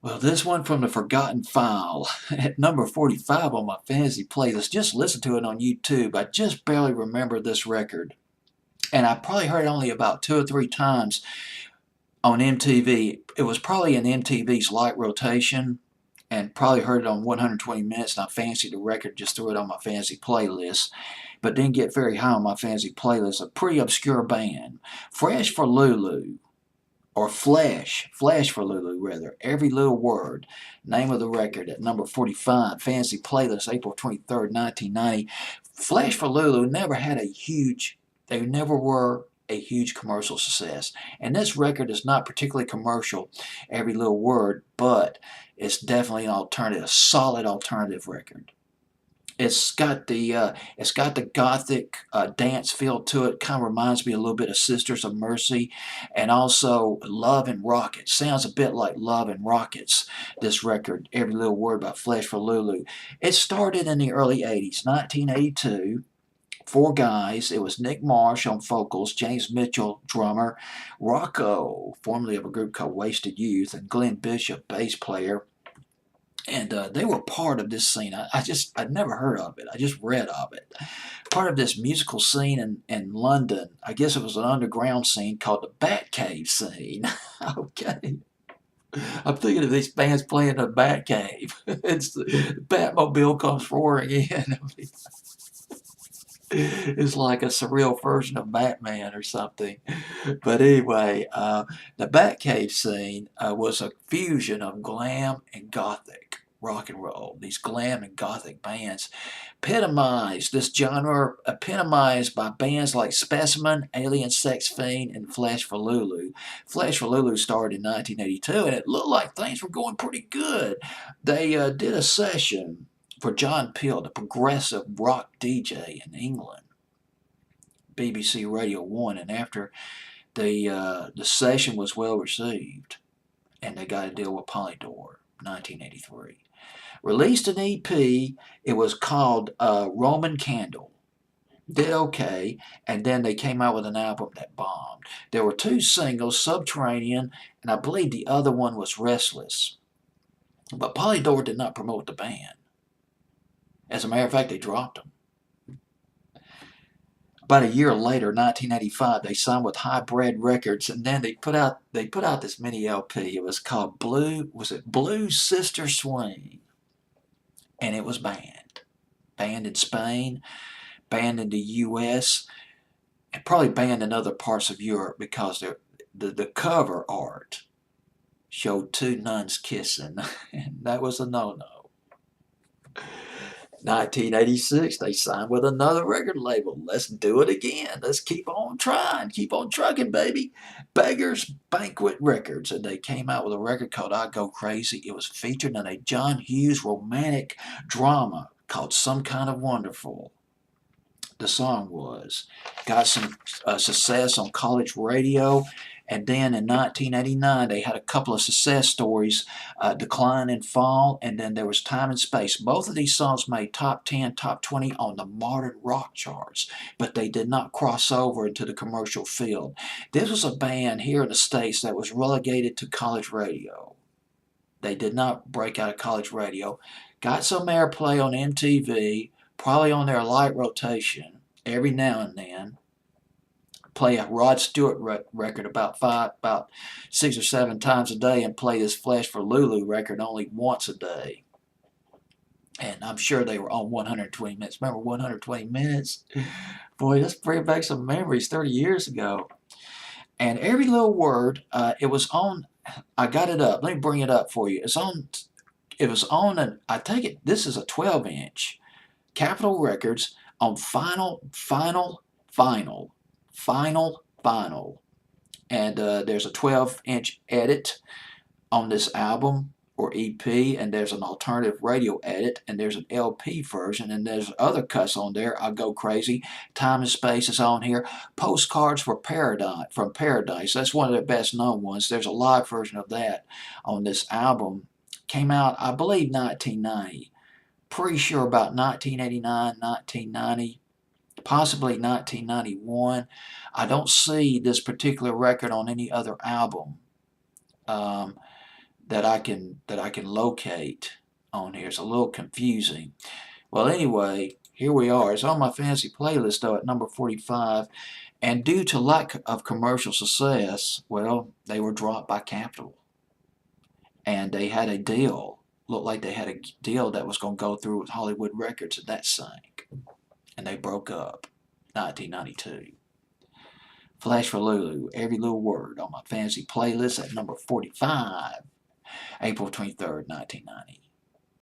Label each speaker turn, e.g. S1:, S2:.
S1: Well, this one from the Forgotten File at number 45 on my fantasy playlist. Just listen to it on YouTube. I just barely remember this record. And I probably heard it only about 2 or 3 times on MTV. It was probably in MTV's light rotation and probably heard it on 120 Minutes, and I fancied the record, just threw it on my fantasy playlist, but didn't get very high on my fantasy playlist. A pretty obscure band. Fresh for Lulu. Or Flash for Lulu, rather. Every Little Word, name of the record at number 45, Fantasy Playlist, April 23rd, 1990. Flash for Lulu never had a huge, they never were a huge commercial success. And this record is not particularly commercial, Every Little Word, but it's definitely an alternative, a solid alternative record. It's got the gothic dance feel to it. Kind of reminds me a little bit of Sisters of Mercy, and also Love and Rockets. Sounds a bit like Love and Rockets. This record, Every Little Word by Flesh for Lulu. It started in the early '80s, 1982. Four guys. It was Nick Marsh on vocals, James Mitchell drummer, Rocco, formerly of a group called Wasted Youth, and Glen Bishop, bass player. And they were part of this scene. I'd never heard of it. I just read of it. Part of this musical scene in London. I guess it was an underground scene called the Batcave scene. Okay. I'm thinking of these bands playing in the Batcave. It's the Batmobile comes roaring in. It's like a surreal version of Batman or something. But anyway, the Batcave scene was a fusion of glam and gothic rock and roll. These glam and gothic bands epitomized this genre, epitomized by bands like Specimen, Alien Sex Fiend, and Flesh for Lulu. Flesh for Lulu started in 1982, and it looked like things were going pretty good. They did a session for John Peel, the progressive rock DJ in England, BBC Radio 1, and after the session was well received, and they got a deal with Polydor, 1983. Released an EP, it was called Roman Candle. Did okay, and then they came out with an album that bombed. There were two singles, Subterranean, and I believe the other one was Restless. But Polydor did not promote the band. As a matter of fact, they dropped them. About a year later, 1985, they signed with Hybrid Records, and then they put out this mini LP. It was called Blue Sister Swing, and it was banned in Spain, banned in the U.S., and probably banned in other parts of Europe because the cover art showed two nuns kissing, and that was a no-no. 1986, they signed with another record label. Let's do it again. Let's keep on trying. Keep on trucking, baby. Beggars Banquet Records. And they came out with a record called I Go Crazy. It was featured in a John Hughes romantic drama called Some Kind of Wonderful. The song was. Got some success on college radio. And then in 1989, they had a couple of success stories, Decline and Fall, and then there was Time and Space. Both of these songs made top 10, top 20 on the modern rock charts, but they did not cross over into the commercial field. This was a band here in the States that was relegated to college radio. They did not break out of college radio. Got some airplay on MTV, probably on their light rotation every now and then. Play a Rod Stewart record about 6 or 7 times a day, and play this Flesh for Lulu record only once a day. And I'm sure they were on 120 Minutes. Remember 120 Minutes? Boy, that's bringing back some memories 30 years ago. And Every Little Word, it was on. I got it up. Let me bring it up for you. It was on I take it this is a 12-inch Capitol Records on vinyl, and there's a 12-inch edit on this album or EP, and there's an alternative radio edit, and there's an LP version, and there's other cuts on there. I Go Crazy, Time and Space is on here, Postcards from Paradise. That's one of their best known ones. There's a live version of that on this album. Came out, I believe, 1990. Pretty sure about 1989, 1990. Possibly 1991. I don't see this particular record on any other album. that I can locate on here. It's a little confusing. Well, anyway, here we are. It's on my fancy playlist though at number 45. And due to lack of commercial success, well, they were dropped by Capitol. And they had a deal. Looked like they had a deal that was going to go through with Hollywood Records, and that sank. And they broke up. 1992. Flash for Lulu, Every Little Word on my fancy playlist at number 45, April 23rd, 1990.